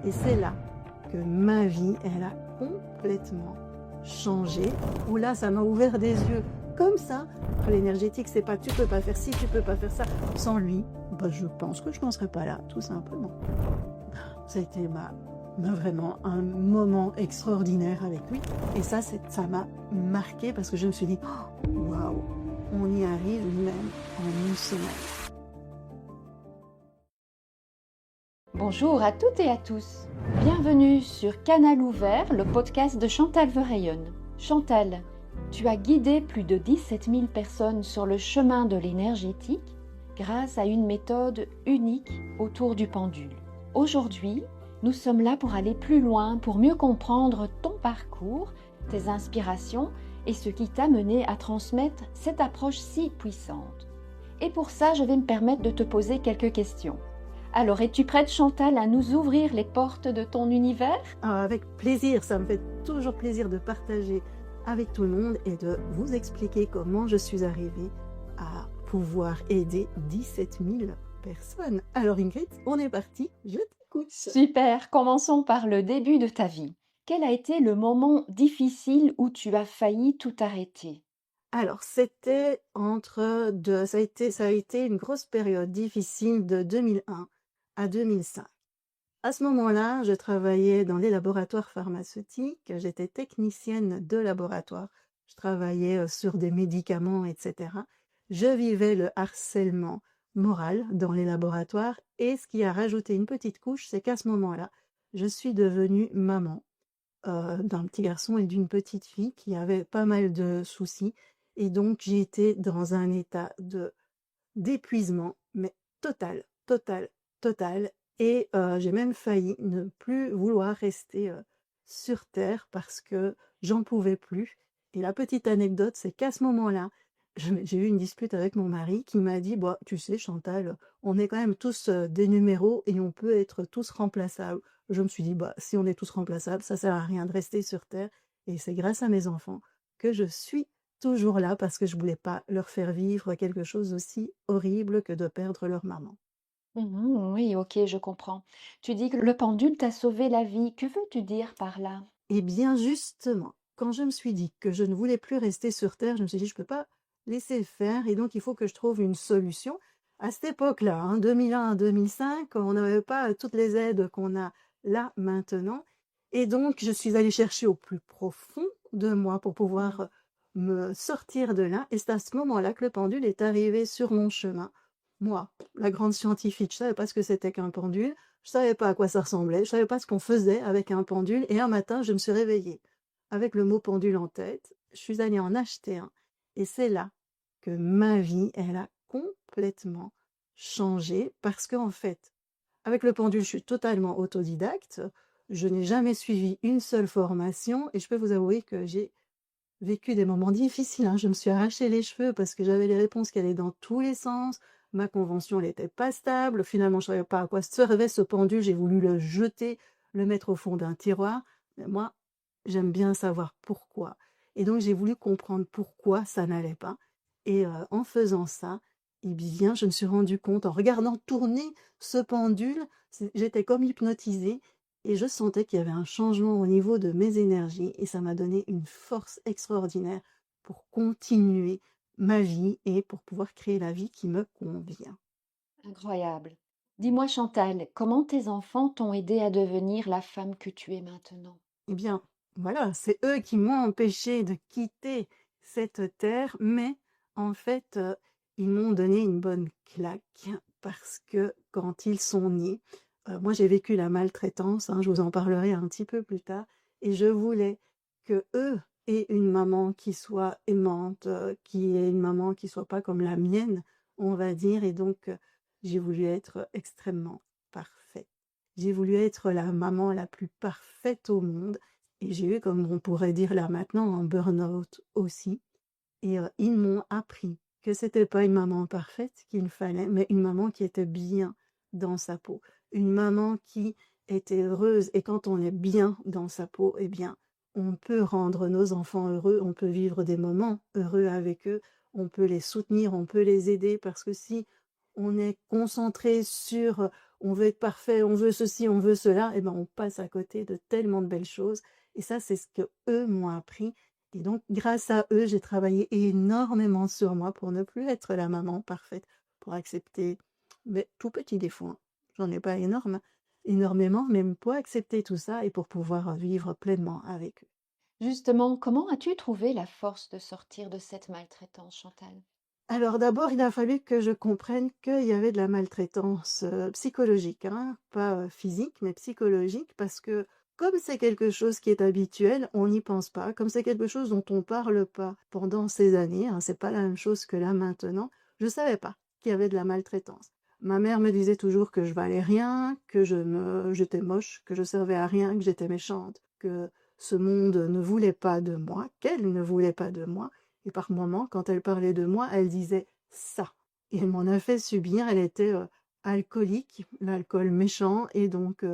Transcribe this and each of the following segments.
Et c'est là que ma vie, elle a complètement changé. Où là, ça m'a ouvert des yeux comme ça. L'énergétique, c'est pas tu peux pas faire ci, tu peux pas faire ça. Sans lui, je pense que je n'en serais pas là, tout simplement. Ça a été vraiment un moment extraordinaire avec lui. Et ça m'a marqué parce que je me suis dit, waouh, on y arrive même en une semaine. Bonjour à toutes et à tous. Bienvenue sur Canal Ouvert, le podcast de Chantal Verheyen. Chantal, tu as guidé plus de 17 000 personnes sur le chemin de l'énergétique grâce à une méthode unique autour du pendule. Aujourd'hui, nous sommes là pour aller plus loin, pour mieux comprendre ton parcours, tes inspirations et ce qui t'a mené à transmettre cette approche si puissante. Et pour ça, je vais me permettre de te poser quelques questions. Alors, es-tu prête, Chantal, à nous ouvrir les portes de ton univers ? Avec plaisir, ça me fait toujours plaisir de partager avec tout le monde et de vous expliquer comment je suis arrivée à pouvoir aider 17 000 personnes. Alors Ingrid, on est parti, je t'écoute. Super, commençons par le début de ta vie. Quel a été le moment difficile où tu as failli tout arrêter ? Alors, c'était ça a été une grosse période difficile de 2001 à 2005. À ce moment-là, je travaillais dans les laboratoires pharmaceutiques, j'étais technicienne de laboratoire, je travaillais sur des médicaments, etc. Je vivais le harcèlement moral dans les laboratoires et ce qui a rajouté une petite couche, c'est qu'à ce moment-là, je suis devenue maman d'un petit garçon et d'une petite fille qui avaient pas mal de soucis. Et donc, j'ai été dans un état d'épuisement, mais total, total, total. Et j'ai même failli ne plus vouloir rester sur Terre parce que j'en pouvais plus. Et la petite anecdote, c'est qu'à ce moment-là, j'ai eu une dispute avec mon mari qui m'a dit, bah, tu sais Chantal, on est quand même tous des numéros et on peut être tous remplaçables. Je me suis dit, bah, si on est tous remplaçables, ça sert à rien de rester sur Terre. Et c'est grâce à mes enfants que je suis toujours là parce que je voulais pas leur faire vivre quelque chose aussi horrible que de perdre leur maman. Oui, ok, je comprends. Tu dis que le pendule t'a sauvé la vie. Que veux-tu dire par là ? Et bien justement, quand je me suis dit que je ne voulais plus rester sur Terre, je me suis dit, je peux pas laisser faire et donc il faut que je trouve une solution. À cette époque-là, 2001 à 2005, on n'avait pas toutes les aides qu'on a là maintenant. Et donc, je suis allée chercher au plus profond de moi pour pouvoir me sortir de là. Et c'est à ce moment-là que le pendule est arrivé sur mon chemin. Moi, la grande scientifique, je savais pas ce que c'était qu'un pendule. Je savais pas à quoi ça ressemblait, je savais pas ce qu'on faisait avec un pendule et un matin, je me suis réveillée avec le mot pendule en tête. Je suis allée en acheter un et c'est là que ma vie, elle a complètement changé parce qu'en fait, avec le pendule, je suis totalement autodidacte. Je n'ai jamais suivi une seule formation et je peux vous avouer que j'ai vécu des moments difficiles, Je me suis arraché les cheveux parce que j'avais les réponses qui allaient dans tous les sens. Ma convention, elle était pas stable. Finalement, je savais pas à quoi servait ce pendule. J'ai voulu le jeter, le mettre au fond d'un tiroir. Mais moi, j'aime bien savoir pourquoi. Et donc, j'ai voulu comprendre pourquoi ça n'allait pas. Et en faisant ça, eh bien, je me suis rendu compte, en regardant tourner ce pendule, j'étais comme hypnotisée. Et je sentais qu'il y avait un changement au niveau de mes énergies et ça m'a donné une force extraordinaire pour continuer ma vie et pour pouvoir créer la vie qui me convient. Incroyable. Dis-moi, Chantal, comment tes enfants t'ont aidé à devenir la femme que tu es maintenant ? Eh bien, voilà, c'est eux qui m'ont empêché de quitter cette terre, mais en fait, ils m'ont donné une bonne claque parce que quand ils sont nés, moi j'ai vécu la maltraitance, je vous en parlerai un petit peu plus tard, et je voulais que eux aient une maman qui soit aimante, qui ait une maman qui soit pas comme la mienne, on va dire, et donc j'ai voulu être extrêmement parfaite. J'ai voulu être la maman la plus parfaite au monde et j'ai eu, comme on pourrait dire là maintenant, un burn-out aussi. Et ils m'ont appris que c'était pas une maman parfaite qu'il fallait, mais une maman qui était bien dans sa peau. Une maman qui était heureuse. Et quand on est bien dans sa peau, eh bien, on peut rendre nos enfants heureux, on peut vivre des moments heureux avec eux, on peut les soutenir, on peut les aider parce que si on est concentré sur on veut être parfait, on veut ceci, on veut cela, et ben on passe à côté de tellement de belles choses. Et ça, c'est ce que eux m'ont appris. Et donc, grâce à eux, j'ai travaillé énormément sur moi pour ne plus être la maman parfaite, pour accepter mes tout petits défauts, hein. J'en ai pas énormément, mais pour accepter tout ça et pour pouvoir vivre pleinement avec eux. Justement, comment as-tu trouvé la force de sortir de cette maltraitance, Chantal? Alors d'abord, il a fallu que je comprenne qu'il y avait de la maltraitance, psychologique, hein, pas, physique, mais psychologique parce que comme c'est quelque chose qui est habituel, on n'y pense pas. Comme c'est quelque chose dont on parle pas pendant ces années, hein, c'est pas la même chose que là maintenant, je savais pas qu'il y avait de la maltraitance. Ma mère me disait toujours que je valais rien, que j'étais moche, que je servais à rien, que j'étais méchante, que ce monde ne voulait pas de moi, qu'elle ne voulait pas de moi. Et par moments, quand elle parlait de moi, elle disait ça. Et elle m'en a fait subir. Elle était alcoolique, l'alcool méchant. Et donc,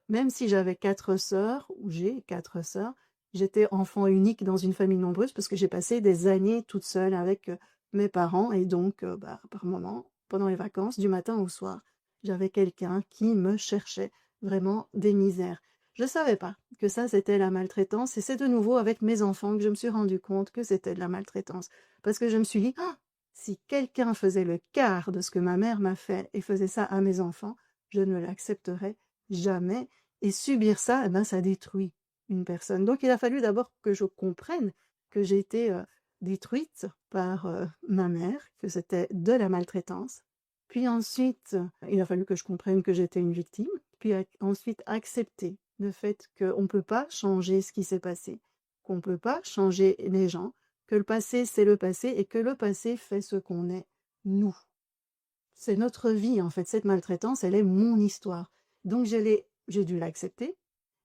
même si j'avais 4 sœurs, ou j'ai 4 sœurs, j'étais enfant unique dans une famille nombreuse parce que j'ai passé des années toute seule avec mes parents. Et donc, par moments, pendant les vacances, du matin au soir, j'avais quelqu'un qui me cherchait vraiment des misères. Je savais pas que ça, c'était la maltraitance et c'est de nouveau avec mes enfants que je me suis rendu compte que c'était de la maltraitance. Parce que je me suis dit: «Ah! Si quelqu'un faisait le quart de ce que ma mère m'a fait et faisait ça à mes enfants, je ne l'accepterais jamais» et subir ça, eh ben, ça détruit une personne. Donc il a fallu d'abord que je comprenne que j'ai été, détruite par, ma mère, que c'était de la maltraitance. Puis ensuite, il a fallu que je comprenne que j'étais une victime, puis ensuite accepter le fait qu'on ne peut pas changer ce qui s'est passé, qu'on ne peut pas changer les gens, que le passé, c'est le passé et que le passé fait ce qu'on est, nous. C'est notre vie, en fait. Cette maltraitance, elle est mon histoire. Donc, j'ai dû l'accepter.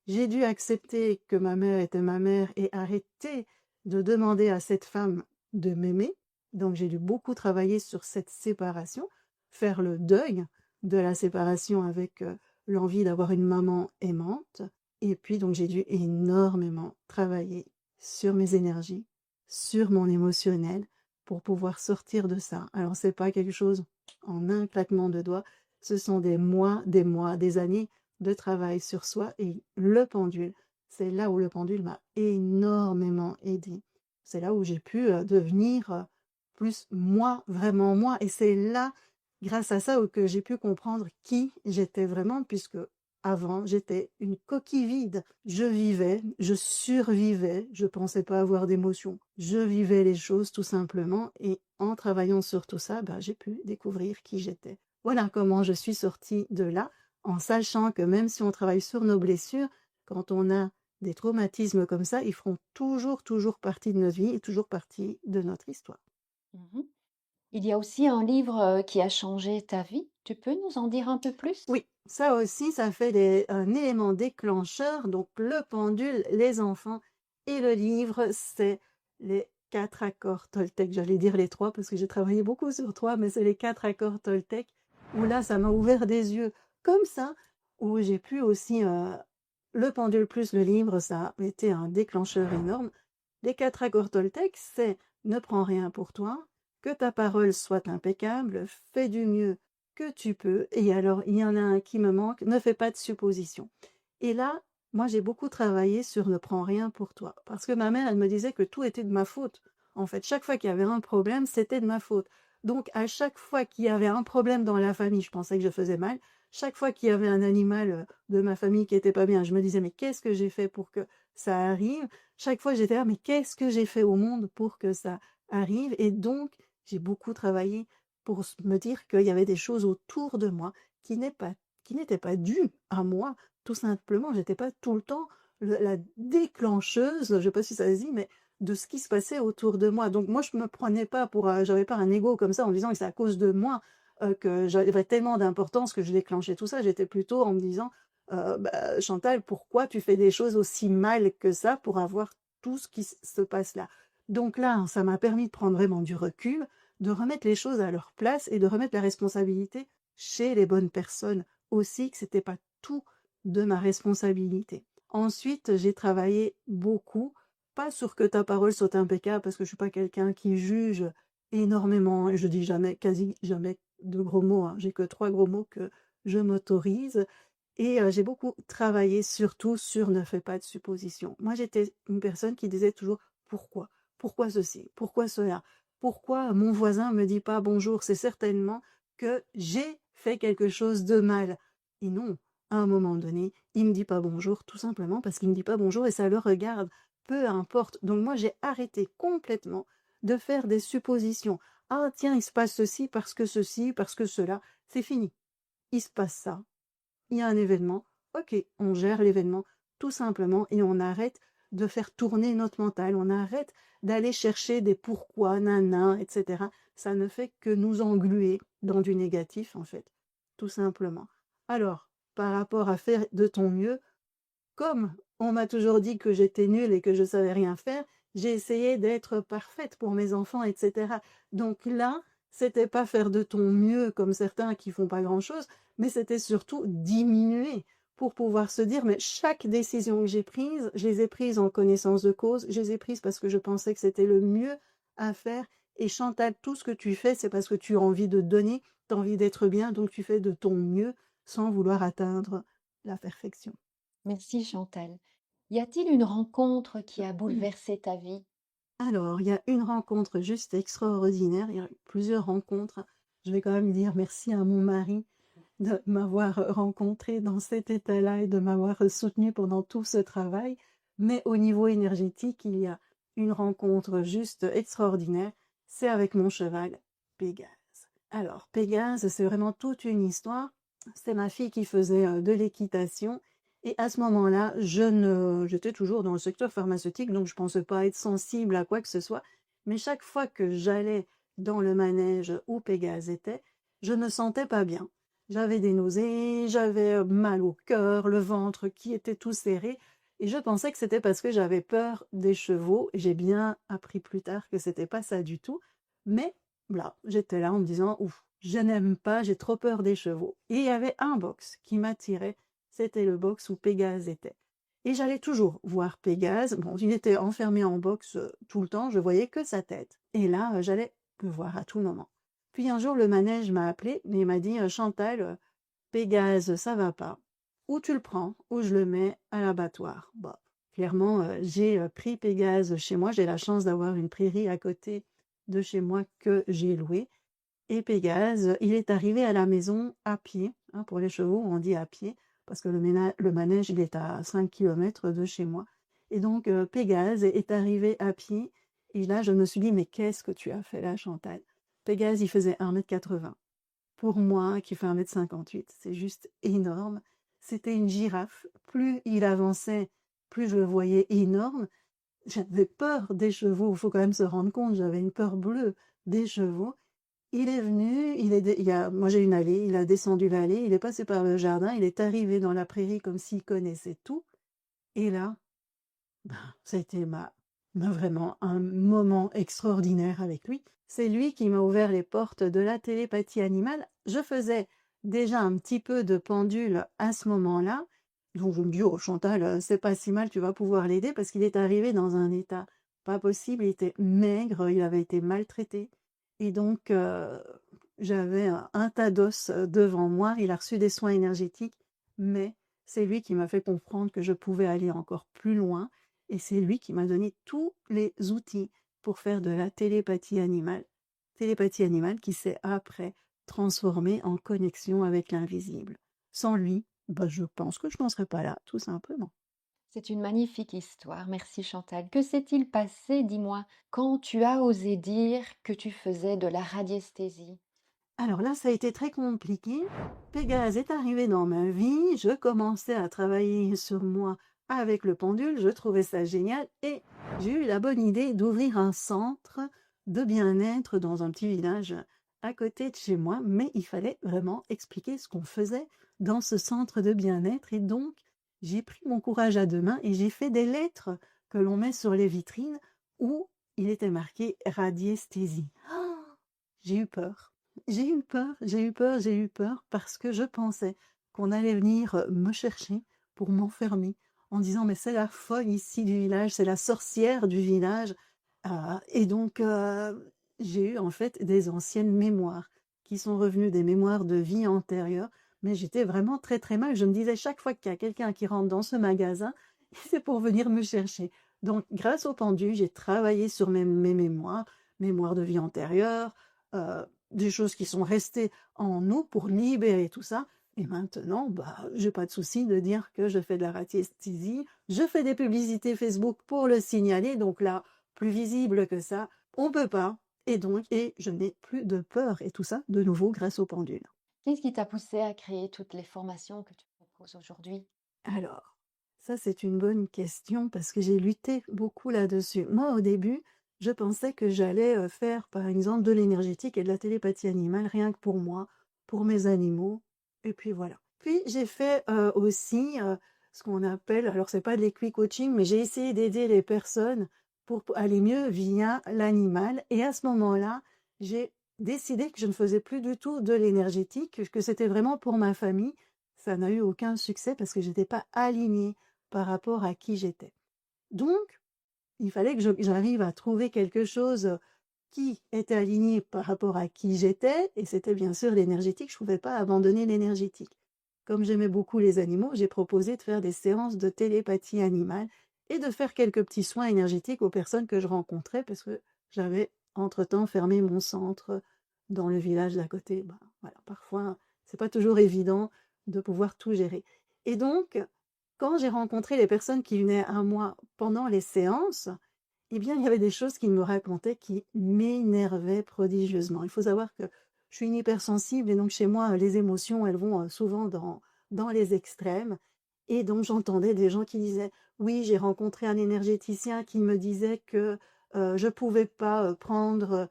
J'ai dû accepter que ma mère était ma mère et arrêter de demander à cette femme de m'aimer. Donc, j'ai dû beaucoup travailler sur cette séparation, faire le deuil de la séparation avec l'envie d'avoir une maman aimante. Et puis, donc, j'ai dû énormément travailler sur mes énergies, sur mon émotionnel pour pouvoir sortir de ça. Alors, c'est pas quelque chose en un claquement de doigts. Ce sont des mois, des années de travail sur soi et le pendule, c'est là où le pendule m'a énormément aidée. C'est là où j'ai pu devenir plus moi, vraiment moi. Et c'est là, grâce à ça, que j'ai pu comprendre qui j'étais vraiment, puisque avant, j'étais une coquille vide. Je vivais, je survivais, je pensais pas avoir d'émotions. Je vivais les choses tout simplement et en travaillant sur tout ça, j'ai pu découvrir qui j'étais. Voilà comment je suis sortie de là, en sachant que même si on travaille sur nos blessures, quand on a des traumatismes comme ça, ils feront toujours partie de notre vie et toujours partie de notre histoire. Mmh. Il y a aussi un livre, qui a changé ta vie. Tu peux nous en dire un peu plus? Oui, ça aussi, ça fait un élément déclencheur. Donc, le pendule, les enfants et le livre, c'est les 4 accords Toltec. J'allais dire les trois parce que j'ai travaillé beaucoup sur trois, mais c'est les 4 accords Toltec où là, ça m'a ouvert des yeux comme ça, où j'ai pu aussi, le pendule plus le livre, ça a été un déclencheur énorme. Les 4 accords Toltec, c'est ne prends rien pour toi, que ta parole soit impeccable, fais du mieux que tu peux. Et alors, il y en a un qui me manque, ne fais pas de suppositions. Et là, moi, j'ai beaucoup travaillé sur ne prends rien pour toi. Parce que ma mère, elle me disait que tout était de ma faute. En fait, chaque fois qu'il y avait un problème, c'était de ma faute. Donc, à chaque fois qu'il y avait un problème dans la famille, je pensais que je faisais mal. Chaque fois qu'il y avait un animal de ma famille qui était pas bien, je me disais, mais qu'est-ce que j'ai fait pour que ça arrive? Chaque fois, j'étais là, mais qu'est-ce que j'ai fait au monde pour que ça arrive? Et donc, j'ai beaucoup travaillé pour me dire qu'il y avait des choses autour de moi qui n'étaient pas dues à moi. Tout simplement, j'étais pas tout le temps la déclencheuse, je sais pas si ça se dit, mais de ce qui se passait autour de moi. Donc moi, je me prenais pas pour, j'avais pas un ego comme ça en me disant que c'est à cause de moi que j'avais tellement d'importance que je déclenchais tout ça. J'étais plutôt en me disant, Chantal, pourquoi tu fais des choses aussi mal que ça pour avoir tout ce qui se passe là? Donc là, ça m'a permis de prendre vraiment du recul, de remettre les choses à leur place et de remettre la responsabilité chez les bonnes personnes aussi, que c'était pas tout de ma responsabilité. Ensuite, j'ai travaillé beaucoup, pas sur que ta parole soit impeccable, parce que je suis pas quelqu'un qui juge énormément, et je dis jamais, quasi jamais de gros mots, hein. J'ai que 3 gros mots que je m'autorise et j'ai beaucoup travaillé surtout sur ne fais pas de suppositions. Moi, j'étais une personne qui disait toujours: «Pourquoi? Pourquoi ceci? Pourquoi cela? Pourquoi mon voisin me dit pas bonjour? C'est certainement que j'ai fait quelque chose de mal». Et non, à un moment donné, il me dit pas bonjour tout simplement parce qu'il me dit pas bonjour et ça le regarde, peu importe. Donc moi, j'ai arrêté complètement de faire des suppositions. «Ah tiens, il se passe ceci, parce que cela». C'est fini. Il se passe ça, il y a un événement, OK, on gère l'événement tout simplement et on arrête de faire tourner notre mental, on arrête d'aller chercher des pourquoi, nana, et cetera. Ça ne fait que nous engluer dans du négatif, en fait, tout simplement. Alors, par rapport à faire de ton mieux, comme on m'a toujours dit que j'étais nulle et que je savais rien faire, j'ai essayé d'être parfaite pour mes enfants, et cetera. Donc là, c'était pas faire de ton mieux comme certains qui font pas grand-chose, mais c'était surtout diminuer pour pouvoir se dire, mais chaque décision que j'ai prise, je les ai prises en connaissance de cause, je les ai prises parce que je pensais que c'était le mieux à faire. Et Chantal, tout ce que tu fais, c'est parce que tu as envie de donner, tu as envie d'être bien, donc tu fais de ton mieux sans vouloir atteindre la perfection. Merci Chantal. Y a-t-il une rencontre qui a bouleversé ta vie? Alors, il y a une rencontre juste extraordinaire, il y a eu plusieurs rencontres. Je vais quand même dire merci à mon mari de m'avoir rencontrée dans cet état-là et de m'avoir soutenue pendant tout ce travail. Mais au niveau énergétique, il y a une rencontre juste extraordinaire. C'est avec mon cheval, Pégase. Alors, Pégase, c'est vraiment toute une histoire. C'est ma fille qui faisait de l'équitation. Et à ce moment-là, j'étais toujours dans le secteur pharmaceutique, donc je ne pensais pas être sensible à quoi que ce soit. Mais chaque fois que j'allais dans le manège où Pégase était, je ne me sentais pas bien. J'avais des nausées, j'avais mal au cœur, le ventre qui était tout serré. Et je pensais que c'était parce que j'avais peur des chevaux. J'ai bien appris plus tard que c'était pas ça du tout. Mais là, j'étais là en me disant, ouf, je n'aime pas, j'ai trop peur des chevaux. Et il y avait un box qui m'attirait, c'était le box où Pégase était. Et j'allais toujours voir Pégase. Bon, il était enfermé en box tout le temps, je voyais que sa tête. Et là, j'allais le voir à tout moment. Puis un jour, le manège m'a appelé et m'a dit, Chantal, Pégase, ça va pas. Ou tu le prends, ou je le mets à l'abattoir. Bah, clairement, j'ai pris Pégase chez moi. J'ai la chance d'avoir une prairie à côté de chez moi que j'ai louée. Et Pégase, il est arrivé à la maison à pied. Hein, pour les chevaux, on dit à pied, parce que le manège, il est à 5 kilomètres de chez moi. Et donc, Pégase est arrivé à pied. Et là, je me suis dit, mais qu'est-ce que tu as fait là, Chantal? Pégase, il faisait 1,80 m. Pour moi, qui fait 1,58 m, c'est juste énorme. C'était une girafe. Plus il avançait, plus je le voyais énorme. J'avais peur des chevaux. Il faut quand même se rendre compte, j'avais une peur bleue des chevaux. Il est venu, moi j'ai une allée, il a descendu l'allée, il est passé par le jardin, il est arrivé dans la prairie comme s'il connaissait tout. Et là, ben, ça a été vraiment un moment extraordinaire avec lui. C'est lui qui m'a ouvert les portes de la télépathie animale. Je faisais déjà un petit peu de pendule à ce moment-là. Donc je me dis, oh Chantal, c'est pas si mal, tu vas pouvoir l'aider parce qu'il est arrivé dans un état pas possible. Il était maigre, il avait été maltraité. Et donc, j'avais un tas d'os devant moi. Il a reçu des soins énergétiques, mais c'est lui qui m'a fait comprendre que je pouvais aller encore plus loin. Et c'est lui qui m'a donné tous les outils pour faire de la télépathie animale. Télépathie animale qui s'est après transformée en connexion avec l'invisible. Sans lui, bah, je pense que je n'en serais pas là, tout simplement. C'est une magnifique histoire. Merci Chantal. Que s'est-il passé, dis-moi, quand tu as osé dire que tu faisais de la radiesthésie? Alors là, ça a été très compliqué. Pégase est arrivé dans ma vie, je commençais à travailler sur moi avec le pendule, je trouvais ça génial et j'ai eu la bonne idée d'ouvrir un centre de bien-être dans un petit village à côté de chez moi, mais il fallait vraiment expliquer ce qu'on faisait dans ce centre de bien-être et donc j'ai pris mon courage à deux mains et j'ai fait des lettres que l'on met sur les vitrines où il était marqué radiesthésie. Ah, j'ai eu peur. J'ai eu peur parce que je pensais qu'on allait venir me chercher pour m'enfermer en disant mais c'est la folle ici du village, c'est la sorcière du village. Et donc j'ai eu en fait des anciennes mémoires qui sont revenues, des mémoires de vie antérieure, mais j'étais vraiment très, très mal. Je me disais chaque fois qu'il y a quelqu'un qui rentre dans ce magasin, c'est pour venir me chercher. Donc grâce au pendu, j'ai travaillé sur mes mémoires de vie antérieure, des choses qui sont restées en nous pour libérer tout ça. Et maintenant, j'ai pas de souci de dire que je fais de la radiesthésie. Je fais des publicités Facebook pour le signaler. Donc là, plus visible que ça, on peut pas. Et je n'ai plus de peur. Et tout ça, de nouveau, grâce au pendule. Qu'est-ce qui t'a poussé à créer toutes les formations que tu proposes aujourd'hui? Alors, ça, c'est une bonne question parce que j'ai lutté beaucoup là-dessus. Moi, au début, je pensais que j'allais faire, par exemple, de l'énergétique et de la télépathie animale, rien que pour moi, pour mes animaux, et puis voilà. Puis j'ai fait aussi ce qu'on appelle, alors c'est pas de l'équi-coaching, mais j'ai essayé d'aider les personnes pour aller mieux via l'animal. Et à ce moment-là, j'ai décidé que je ne faisais plus du tout de l'énergétique, que c'était vraiment pour ma famille. Ça n'a eu aucun succès parce que j'étais pas alignée par rapport à qui j'étais. Donc, il fallait que j'arrive à trouver quelque chose qui était aligné par rapport à qui j'étais, et c'était bien sûr l'énergétique. Je pouvais pas abandonner l'énergétique. Comme j'aimais beaucoup les animaux, j'ai proposé de faire des séances de télépathie animale et de faire quelques petits soins énergétiques aux personnes que je rencontrais parce que j'avais entre-temps fermé mon centre dans le village d'à côté. Voilà, parfois, c'est pas toujours évident de pouvoir tout gérer. Et donc, quand j'ai rencontré les personnes qui venaient à moi pendant les séances, eh bien, il y avait des choses qu'ils me racontaient qui m'énervaient prodigieusement. Il faut savoir que je suis une hypersensible et donc chez moi, les émotions, elles vont souvent dans les extrêmes. Et donc, j'entendais des gens qui disaient, oui, j'ai rencontré un énergéticien qui me disait que je pouvais pas prendre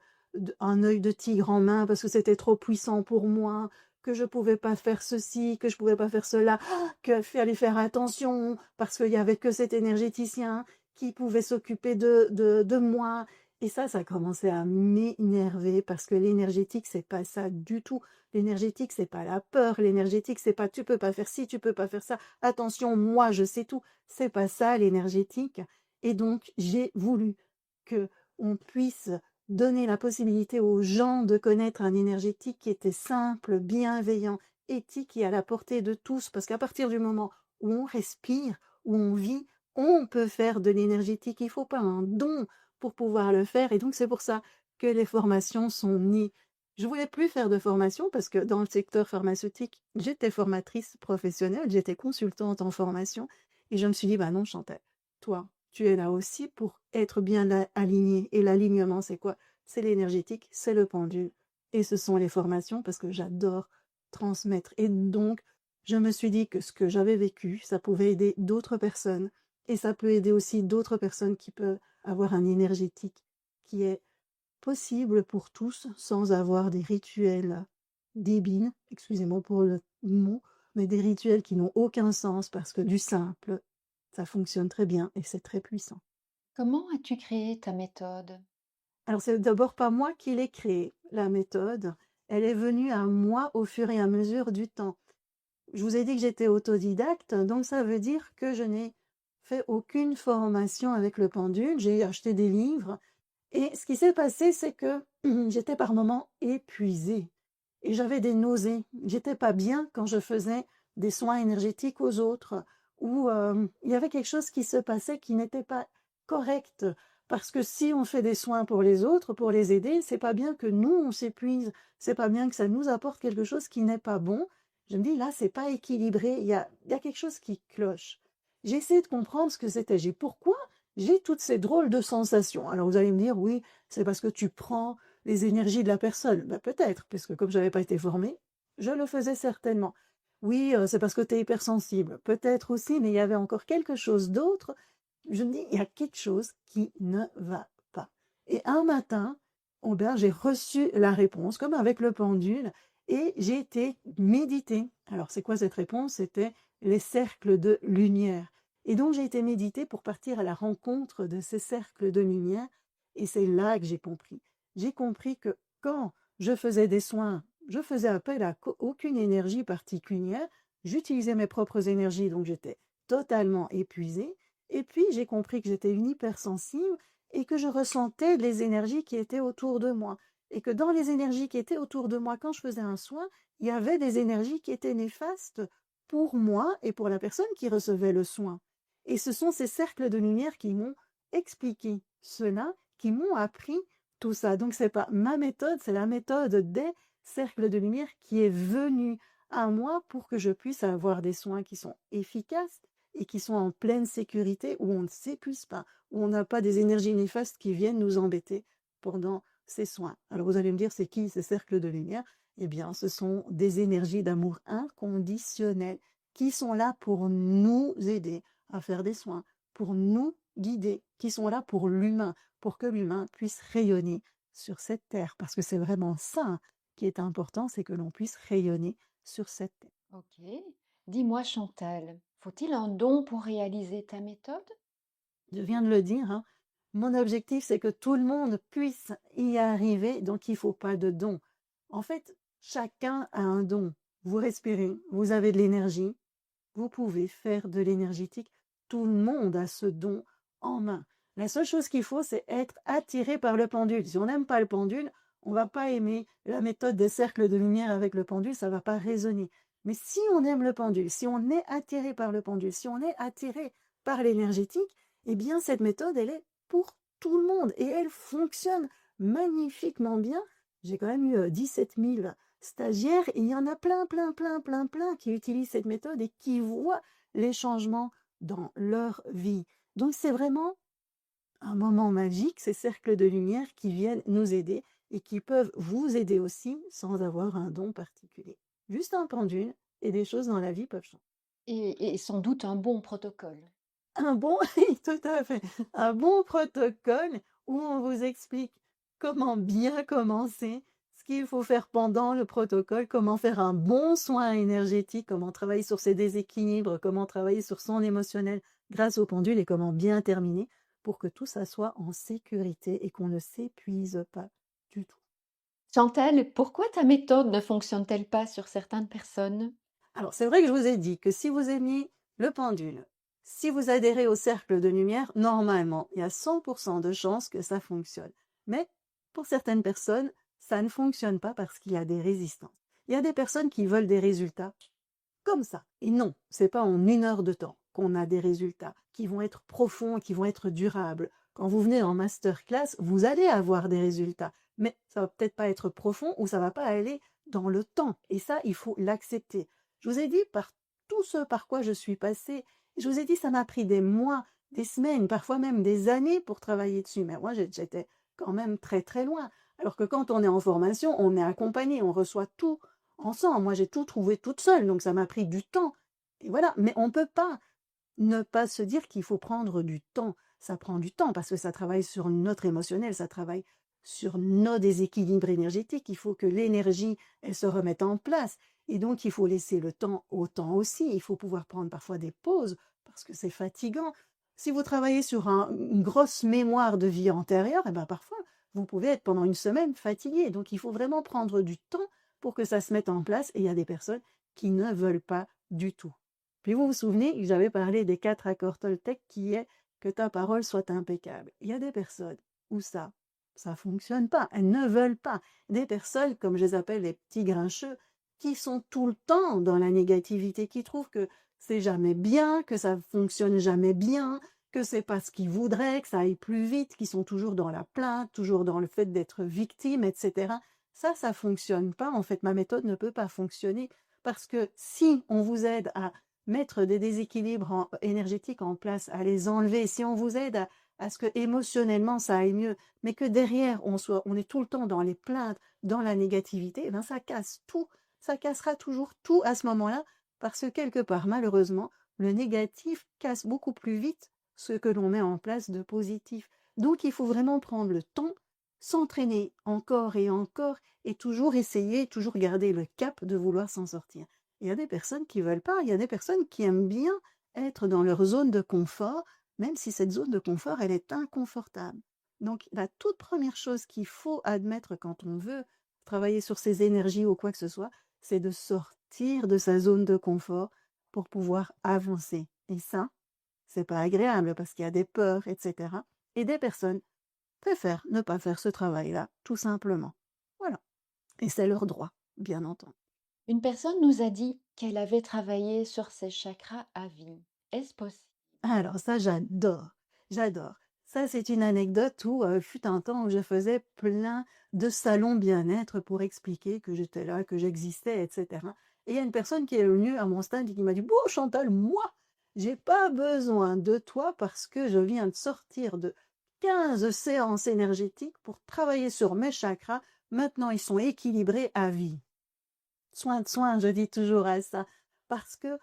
un œil de tigre en main parce que c'était trop puissant pour moi, que je pouvais pas faire ceci, que je pouvais pas faire cela, qu'il fallait faire attention parce qu'il y avait que cet énergéticien qui pouvait s'occuper de moi. Et ça commençait à m'énerver parce que l'énergétique, c'est pas ça du tout. L'énergétique, c'est pas la peur. L'énergétique, c'est pas tu peux pas faire ci, tu peux pas faire ça. Attention, moi, je sais tout. C'est pas ça, l'énergétique. Et donc, j'ai voulu que on puisse donner la possibilité aux gens de connaître un énergétique qui était simple, bienveillant, éthique et à la portée de tous. Parce qu'à partir du moment où on respire, où on vit, on peut faire de l'énergétique. Il ne faut pas un don pour pouvoir le faire. Et donc, c'est pour ça que les formations sont nées. Je ne voulais plus faire de formation parce que dans le secteur pharmaceutique, j'étais formatrice professionnelle, j'étais consultante en formation. Et je me suis dit, non, Chantal, toi, tu es là aussi pour être bien aligné. Et l'alignement, c'est quoi? C'est l'énergétique, c'est le pendule. Et ce sont les formations parce que j'adore transmettre. Et donc, je me suis dit que ce que j'avais vécu, ça pouvait aider d'autres personnes. Et ça peut aider aussi d'autres personnes qui peuvent avoir un énergétique qui est possible pour tous sans avoir des rituels débiles, excusez-moi pour le mot, mais des rituels qui n'ont aucun sens parce que du simple, ça fonctionne très bien et c'est très puissant. Comment as-tu créé ta méthode? Alors c'est d'abord pas moi qui l'ai créée, la méthode. Elle est venue à moi au fur et à mesure du temps. Je vous ai dit que j'étais autodidacte, donc ça veut dire que je n'ai fait aucune formation avec le pendule. J'ai acheté des livres et ce qui s'est passé, c'est que j'étais par moments épuisée et j'avais des nausées. J'étais pas bien quand je faisais des soins énergétiques aux autres ou il y avait quelque chose qui se passait qui n'était pas correct. Parce que si on fait des soins pour les autres, pour les aider, c'est pas bien que nous, on s'épuise. C'est pas bien que ça nous apporte quelque chose qui n'est pas bon. Je me dis, là, c'est pas équilibré. Il y a quelque chose qui cloche. J'ai essayé de comprendre ce que c'était. Pourquoi j'ai toutes ces drôles de sensations. Alors vous allez me dire, oui, c'est parce que tu prends les énergies de la personne. Peut-être, parce que comme je n'avais pas été formée, je le faisais certainement. Oui, c'est parce que tu es hypersensible. Peut-être aussi, mais il y avait encore quelque chose d'autre. Je me dis, il y a quelque chose qui ne va pas. Et un matin, j'ai reçu la réponse, comme avec le pendule, et j'ai été méditer. Alors, c'est quoi cette réponse? C'était les cercles de lumière. Et donc, j'ai été méditer pour partir à la rencontre de ces cercles de lumière. Et c'est là que j'ai compris. J'ai compris que quand je faisais des soins, je faisais appel à aucune énergie particulière. J'utilisais mes propres énergies, donc j'étais totalement épuisée. Et puis, j'ai compris que j'étais une hypersensible et que je ressentais les énergies qui étaient autour de moi. Et que dans les énergies qui étaient autour de moi, quand je faisais un soin, il y avait des énergies qui étaient néfastes pour moi et pour la personne qui recevait le soin. Et ce sont ces cercles de lumière qui m'ont expliqué cela, qui m'ont appris tout ça. Donc c'est pas ma méthode, c'est la méthode des cercles de lumière qui est venue à moi pour que je puisse avoir des soins qui sont efficaces et qui sont en pleine sécurité, où on ne s'épuise pas, où on n'a pas des énergies néfastes qui viennent nous embêter pendant ces soins. Alors vous allez me dire, c'est qui ces cercles de lumière? Eh bien, ce sont des énergies d'amour inconditionnel qui sont là pour nous aider à faire des soins, pour nous guider, qui sont là pour l'humain, pour que l'humain puisse rayonner sur cette terre. Parce que c'est vraiment ça qui est important, c'est que l'on puisse rayonner sur cette terre. Ok. Dis-moi, Chantal, faut-il un don pour réaliser ta méthode? Je viens de le dire, hein, mon objectif, c'est que tout le monde puisse y arriver, donc il ne faut pas de don. En fait, chacun a un don. Vous respirez, vous avez de l'énergie, vous pouvez faire de l'énergétique. Tout le monde a ce don en main. La seule chose qu'il faut, c'est être attiré par le pendule. Si on n'aime pas le pendule, on va pas aimer la méthode des cercles de lumière avec le pendule, ça va pas résonner. Mais si on aime le pendule, si on est attiré par le pendule, si on est attiré par l'énergétique, eh bien cette méthode, elle est pour tout le monde et elle fonctionne magnifiquement bien. J'ai quand même eu 17 000 stagiaires et il y en a plein qui utilisent cette méthode et qui voient les changements dans leur vie. Donc c'est vraiment un moment magique, ces cercles de lumière qui viennent nous aider et qui peuvent vous aider aussi sans avoir un don particulier. Juste un pendule et des choses dans la vie peuvent changer. Et sans doute un bon protocole. Un bon, oui, tout à fait, un bon protocole où on vous explique comment bien commencer, ce qu'il faut faire pendant le protocole, comment faire un bon soin énergétique, comment travailler sur ses déséquilibres, comment travailler sur son émotionnel grâce au pendule et comment bien terminer pour que tout ça soit en sécurité et qu'on ne s'épuise pas du tout. Chantal, pourquoi ta méthode ne fonctionne-t-elle pas sur certaines personnes? Alors, c'est vrai que je vous ai dit que si vous aimiez le pendule, si vous adhérez au cercle de lumière, normalement, il y a 100% de chances que ça fonctionne. Mais pour certaines personnes, ça ne fonctionne pas parce qu'il y a des résistances. Il y a des personnes qui veulent des résultats comme ça. Et non, c'est pas en 1 heure de temps qu'on a des résultats qui vont être profonds, qui vont être durables. Quand vous venez en masterclass, vous allez avoir des résultats, mais ça va peut-être pas être profond ou ça va pas aller dans le temps. Et ça, il faut l'accepter. Je vous ai dit par tout ce par quoi je suis passée, je vous ai dit ça m'a pris des mois, des semaines, parfois même des années pour travailler dessus. Mais moi, j'étais quand même très loin. Alors que quand on est en formation, on est accompagné, on reçoit tout ensemble. Moi, j'ai tout trouvé toute seule, donc ça m'a pris du temps. Et voilà. Mais on ne peut pas ne pas se dire qu'il faut prendre du temps. Ça prend du temps parce que ça travaille sur notre émotionnel, ça travaille sur nos déséquilibres énergétiques. Il faut que l'énergie, elle se remette en place. Et donc, il faut laisser le temps au temps aussi. Il faut pouvoir prendre parfois des pauses parce que c'est fatigant. Si vous travaillez sur une grosse mémoire de vie antérieure, eh ben parfois, vous pouvez être pendant une semaine fatigué. Donc, il faut vraiment prendre du temps pour que ça se mette en place. Et il y a des personnes qui ne veulent pas du tout. Puis vous vous souvenez, j'avais parlé des 4 accords Toltec qui est que ta parole soit impeccable. Il y a des personnes où ça fonctionne pas. Elles ne veulent pas. Des personnes, comme je les appelle les petits grincheux, qui sont tout le temps dans la négativité, qui trouvent que c'est jamais bien, que ça fonctionne jamais bien, que c'est pas ce qu'ils voudraient, que ça aille plus vite, qui sont toujours dans la plainte, toujours dans le fait d'être victime, etc. Ça fonctionne pas. En fait, ma méthode ne peut pas fonctionner parce que si on vous aide à mettre des déséquilibres énergétiques en place, à les enlever, si on vous aide à ce que émotionnellement ça aille mieux, mais que derrière on est tout le temps dans les plaintes, dans la négativité, eh ben ça casse tout, ça cassera toujours tout à ce moment-là, parce que quelque part, malheureusement, le négatif casse beaucoup plus vite ce que l'on met en place de positif. Donc il faut vraiment prendre le temps, s'entraîner encore et toujours essayer, toujours garder le cap de vouloir s'en sortir. Il y a des personnes qui veulent pas, il y a des personnes qui aiment bien être dans leur zone de confort, même si cette zone de confort, elle est inconfortable. Donc, la toute première chose qu'il faut admettre quand on veut travailler sur ses énergies ou quoi que ce soit, c'est de sortir de sa zone de confort pour pouvoir avancer. Et ça, c'est pas agréable parce qu'il y a des peurs, etc. Et des personnes préfèrent ne pas faire ce travail-là, tout simplement. Voilà. Et c'est leur droit, bien entendu. Une personne nous a dit qu'elle avait travaillé sur ses chakras à vie. Est-ce possible? Alors ça, j'adore, j'adore. Ça, c'est une anecdote où fut un temps où je faisais plein de salons bien-être pour expliquer que j'étais là, que j'existais, etc. Et il y a une personne qui est venue à mon stand et qui m'a dit: «Bon Chantal, moi, j'ai pas besoin de toi parce que je viens de sortir de 15 séances énergétiques pour travailler sur mes chakras. Maintenant, ils sont équilibrés à vie». Soin de soin, je dis toujours à ça, parce que